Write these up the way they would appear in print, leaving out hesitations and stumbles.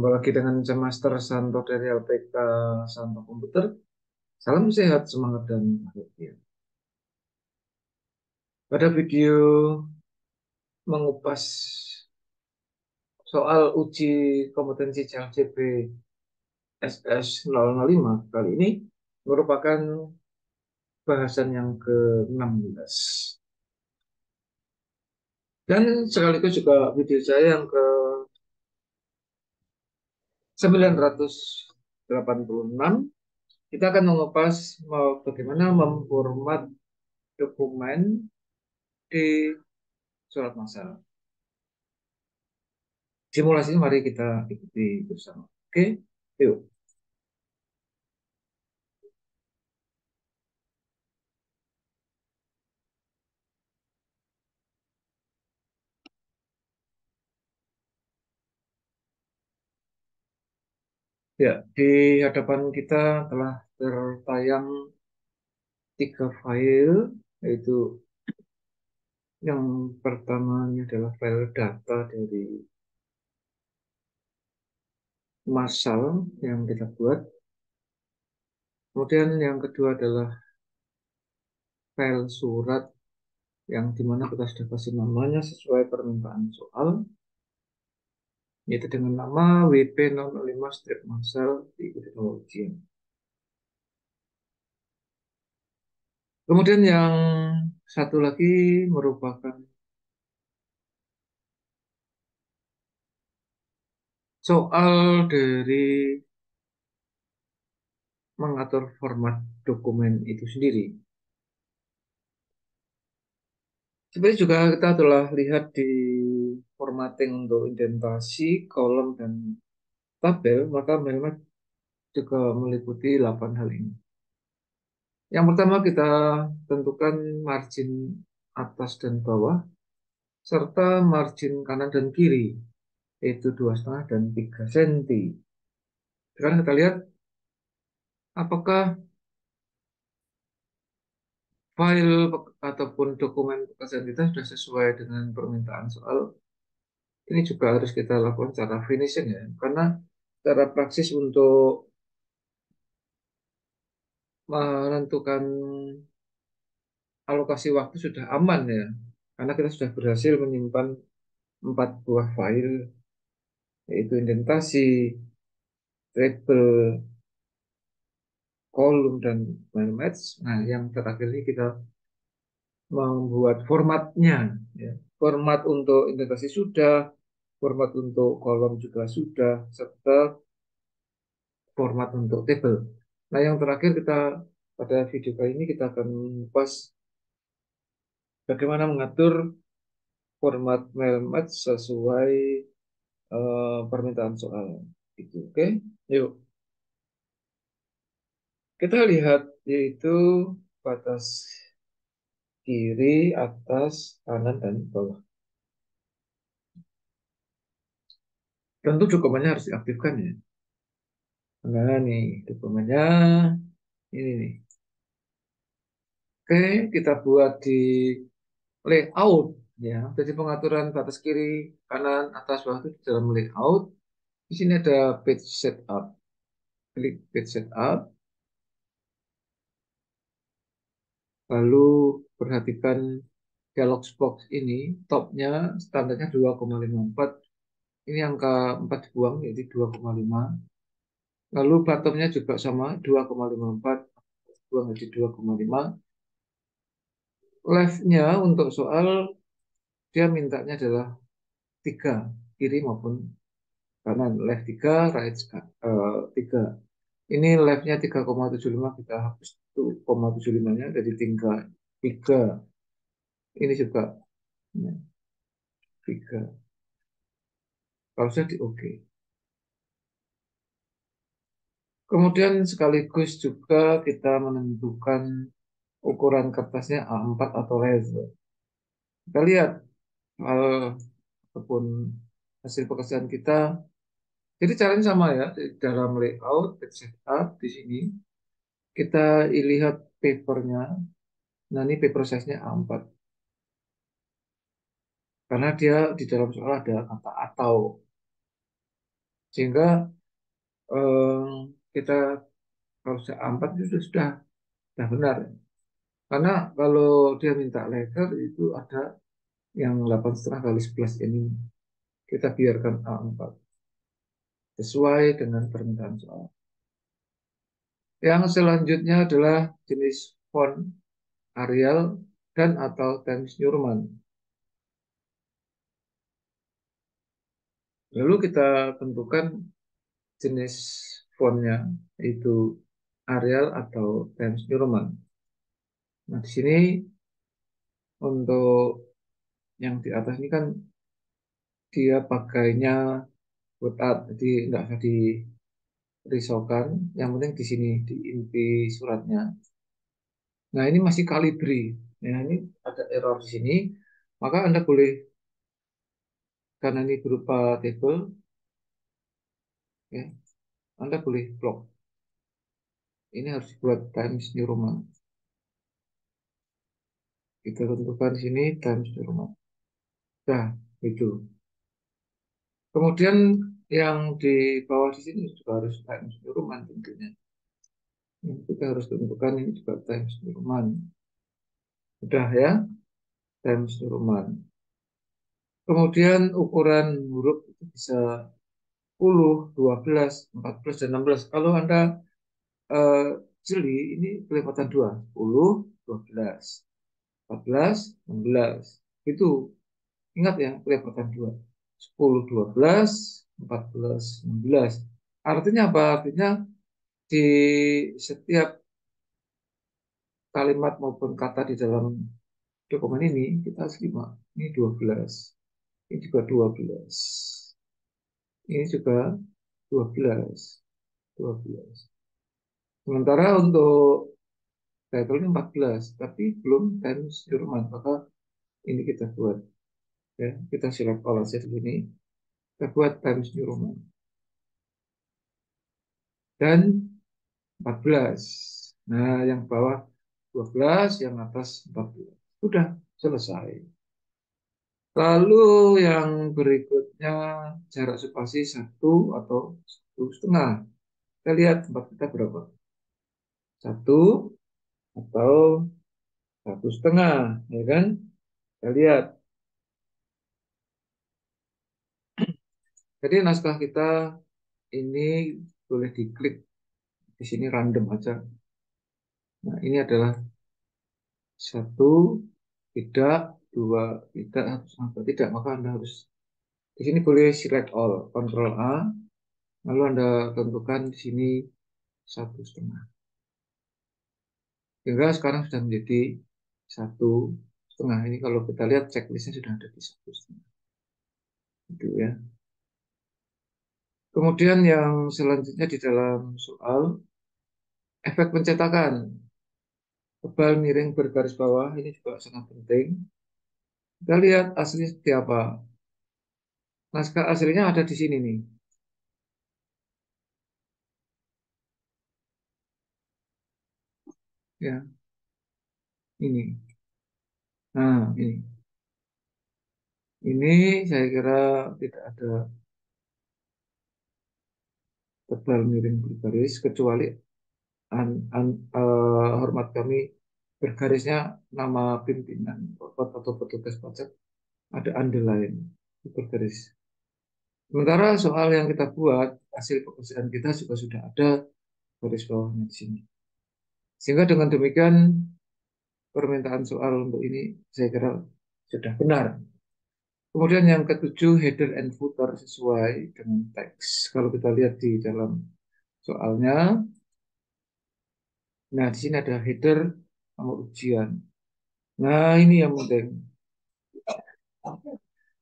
Jumpa lagi dengan saya Master Santo dari LPK Santo Komputer. Salam sehat, semangat, dan bahagia. Pada video mengupas soal uji kompetensi CLCP SS005 kali ini merupakan bahasan yang ke-16. Dan sekaligus juga video saya yang ke-986. Kita akan mengupas bagaimana memformat dokumen di surat masalah. Simulasinya mari kita ikuti bersama. Oke, yuk. Ya, di hadapan kita telah tertayang 3 file, yaitu yang pertamanya adalah file data dari masal yang kita buat. Kemudian yang kedua adalah file surat yang dimana kita sudah kasih namanya sesuai permintaan soal, yaitu dengan nama WP005 strip masal di teknologi. Kemudian yang satu lagi merupakan soal dari mengatur format dokumen itu sendiri. Sebenarnya juga kita telah lihat di formatting untuk indentasi, kolom, dan tabel, maka memang juga meliputi 8 hal ini. Yang pertama kita tentukan margin atas dan bawah, serta margin kanan dan kiri, yaitu 2,5 dan 3 cm. Sekarang kita lihat apakah file ataupun dokumen pekerjaan kita sudah sesuai dengan permintaan soal. Ini juga harus kita lakukan secara finishing ya, karena secara praksis untuk menentukan alokasi waktu sudah aman ya, karena kita sudah berhasil menyimpan 4 buah file, yaitu indentasi, label, kolom, dan mind match. Nah, yang terakhir ini kita membuat formatnya ya. Format untuk indentasi sudah, format untuk kolom juga sudah, serta format untuk table. Nah, yang terakhir kita pada video kali ini kita akan mengupas bagaimana mengatur format mail match sesuai permintaan soal itu. Oke, yuk kita lihat, yaitu batas kiri, atas, kanan, dan bawah. Tentu dokumennya harus diaktifkan ya. Nah, nih dokumennya ini nih. Oke, kita buat di layout ya. Jadi pengaturan batas kiri, kanan, atas, bawah itu di dalam layout. Di sini ada page setup. Klik page setup. Lalu perhatikan dialog box ini, topnya standarnya 2,54. Ini angka 4 dibuang, yaitu 2,5. Lalu bottomnya juga sama, 2,54. Buang jadi 2,5. Left-nya untuk soal, dia mintanya adalah 3, kiri maupun kanan. Left 3, right 3. Ini left-nya 3,75, kita hapus 2,75-nya, jadi tinggal 3. Ini juga ya, 3. Kalau saya di oke. Kemudian sekaligus juga kita menentukan ukuran kertasnya A4 atau leather. Kita lihat ataupun hasil pekerjaan kita. Jadi caranya sama ya, di dalam layout, page setup di sini kita lihat papernya. Nah, ini paper size-nya A4. Karena dia di dalam soal ada kata atau. Sehingga kita kalau sudah A4 itu sudah benar. Karena kalau dia minta letter itu ada yang 8,5 kali 11 ini. Kita biarkan A4 sesuai dengan permintaan soal. Yang selanjutnya adalah jenis font Arial dan atau Times New Roman. Lalu kita tentukan jenis fontnya, yaitu Arial atau Times New Roman. Nah, di sini untuk yang di atas ini kan dia pakainya word jadi nggak usah dirisaukan. Yang penting di sini di inti suratnya. Nah, ini masih kalibri. Nah, ini ada error di sini. Maka Anda boleh, karena ini berupa table, ya, Anda boleh blok. Ini harus dibuat Times New Roman. Kita tentukan di sini Times New Roman. Nah, itu. Kemudian yang di bawah di sini juga harus Times New Roman tentunya. Ini kita harus tentukan ini juga Times New Roman. Sudah ya, Times New Roman. Kemudian ukuran huruf itu bisa 10, 12, 14, dan 16. Kalau Anda eh, jeli, ini kelipatan 2. 10, 12, 14, 16. Itu ingat ya, kelipatan 2. 10, 12, 14, 16. Artinya apa? Artinya di setiap kalimat maupun kata di dalam dokumen ini kita harus lima. Ini 12. Ini juga 12. Ini juga 12. 12. Sementara untuk title ini 14, tapi belum Times New Roman. Maka ini kita buat, ya, kita select all aja di sini. Kita buat Times New Roman. Dan 14. Nah, yang bawah 12, yang atas 14. Sudah selesai. Lalu yang berikutnya jarak spasi 1 atau 1,5. Kita lihat tempat kita berapa. 1 atau 1,5, ya kan? Kita lihat. Jadi naskah kita ini boleh diklik di sini random aja. Nah, ini adalah 1, tidak, 2, tidak, atau tidak. Maka Anda harus di sini boleh select all, Ctrl A, lalu Anda tentukan di sini 1,5. Hingga sekarang sudah menjadi 1,5. Ini kalau kita lihat checklistnya sudah ada di 1,5. Itu ya. Kemudian yang selanjutnya di dalam soal efek pencetakan. Tebal miring bergaris bawah ini juga sangat penting. Kita lihat aslinya seperti apa. Naskah aslinya ada di sini nih. Ya, ini. Nah, ini. Ini saya kira tidak ada tebal miring bergaris kecuali hormat kami bergarisnya nama pimpinan atau petugas pajak ada underline bergaris. Sementara soal yang kita buat hasil pekerjaan kita juga sudah ada garis bawahnya di sini. Sehingga dengan demikian permintaan soal untuk ini saya kira sudah benar. Kemudian yang ketujuh, header and footer sesuai dengan teks. Kalau kita lihat di dalam soalnya, nah di sini ada header nomor ujian. Nah ini yang penting.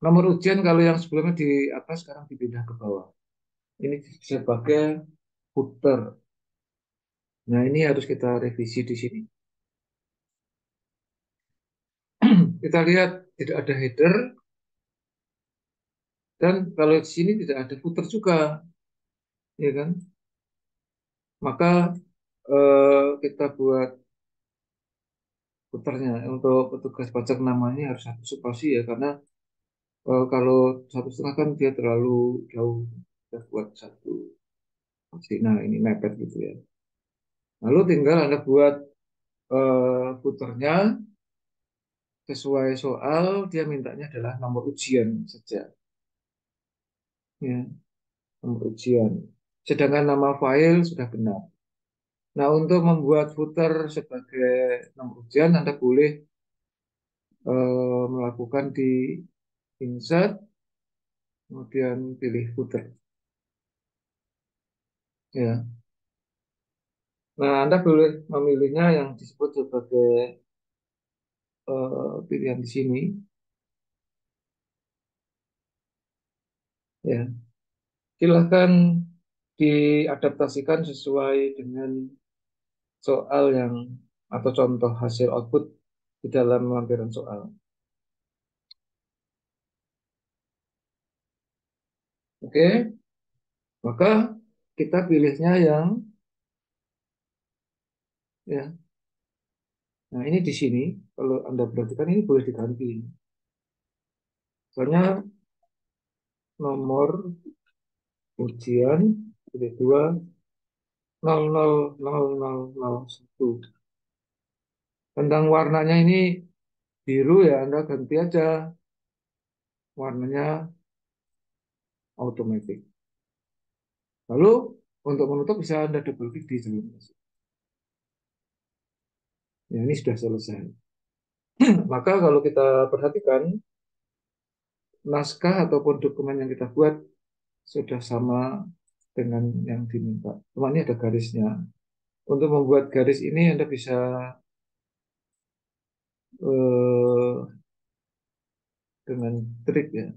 Nomor ujian kalau yang sebelumnya di atas sekarang dipindah ke bawah. Ini sebagai footer. Nah ini harus kita revisi di sini. Kita lihat tidak ada header dan kalau di sini tidak ada footer juga, ya kan? Maka kita buat putarnya untuk petugas pajak namanya harus satu spasi ya karena kalau 1,5 kan dia terlalu jauh. Kita buat satu nah ini mepet gitu ya. Lalu tinggal Anda buat footernya sesuai soal, dia mintanya adalah nomor ujian saja. Ya, nomor ujian. Sedangkan nama file sudah benar. Nah, untuk membuat footer sebagai nomor ujian, Anda boleh melakukan di insert, kemudian pilih footer. Ya. Nah, Anda boleh memilihnya yang disebut sebagai pilihan di sini. Ya, silahkan diadaptasikan sesuai dengan soal yang atau contoh hasil output di dalam lampiran soal. Oke, maka kita pilihnya yang ya. Nah, ini di sini kalau Anda perhatikan ini boleh diganti. Soalnya nomor ujian titik dua nol nol nol nol nol satu. Tentang warnanya ini biru ya, Anda ganti aja warnanya automatic. Lalu untuk menutup bisa Anda double klik di dalam. Ya, ini sudah selesai. Maka kalau kita perhatikan naskah ataupun dokumen yang kita buat sudah sama dengan yang diminta. Cuma ini ada garisnya. Untuk membuat garis ini Anda bisa eh, dengan trik ya.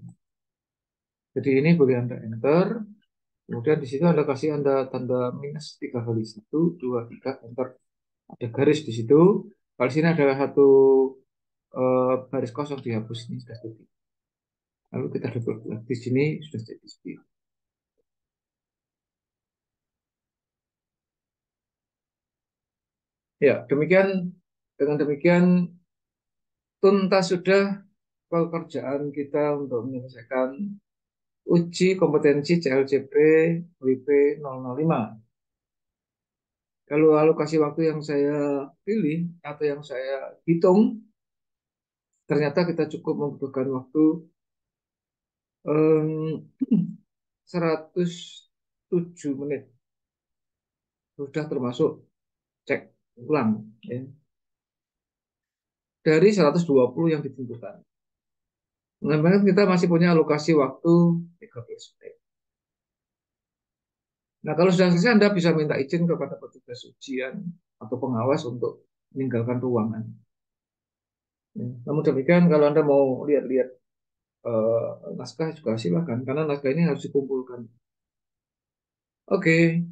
Jadi ini boleh Anda enter. Kemudian di situ Anda kasih Anda tanda minus 3 kali 1, 2, 3, enter. Ada garis di situ. Kalau di sini ada satu garis kosong dihapus ini sudah jadi. Lalu kita double klik di sini sudah jadi seperti ini. Ya, demikian dengan demikian tuntas sudah pekerjaan kita untuk menyelesaikan uji kompetensi CLCP WP 005. Kalau alokasi waktu yang saya pilih atau yang saya hitung, ternyata kita cukup membutuhkan waktu 107 menit. Sudah termasuk cek ulang ya, dari 120 yang ditentukan. Menambahkan kita masih punya alokasi waktu 13 menit. Nah, kalau sudah selesai, Anda bisa minta izin kepada petugas ujian atau pengawas untuk meninggalkan ruangan. Ya. Namun demikian, kalau Anda mau lihat-lihat naskah juga silakan, karena naskah ini harus dikumpulkan. Oke,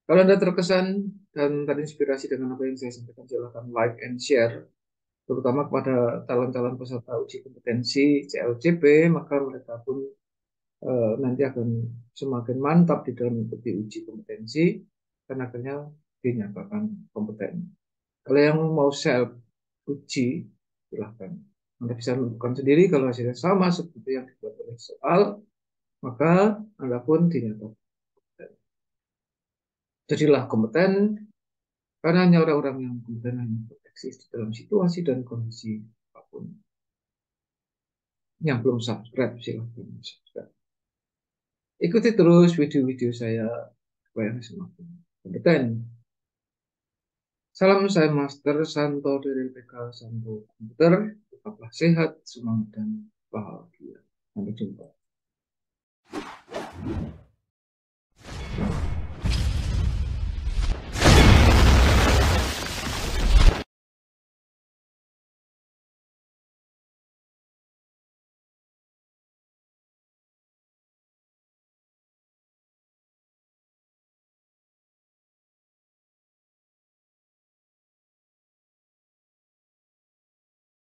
kalau Anda terkesan dan terinspirasi dengan apa yang saya sampaikan, silakan like and share, terutama kepada calon-calon peserta uji kompetensi CLCP, maka mereka pun nanti akan semakin mantap di dalam mengikuti uji kompetensi, dan akhirnya dinyatakan kompeten. Kalau yang mau self uji, silahkan. Anda bisa menentukan sendiri kalau hasilnya sama seperti yang dibuat oleh soal, maka Anda pun dinyatakan kompeten. Jadilah kompeten, karena hanya orang-orang yang kompeten yang eksis di dalam situasi dan kondisi apapun. Yang belum subscribe, silahkan subscribe. Ikuti terus video-video saya supaya semakin kompeten. Salam saya Master Santo dari PK Santo Komputer. Tetaplah sehat, semangat, dan bahagia. Sampai jumpa.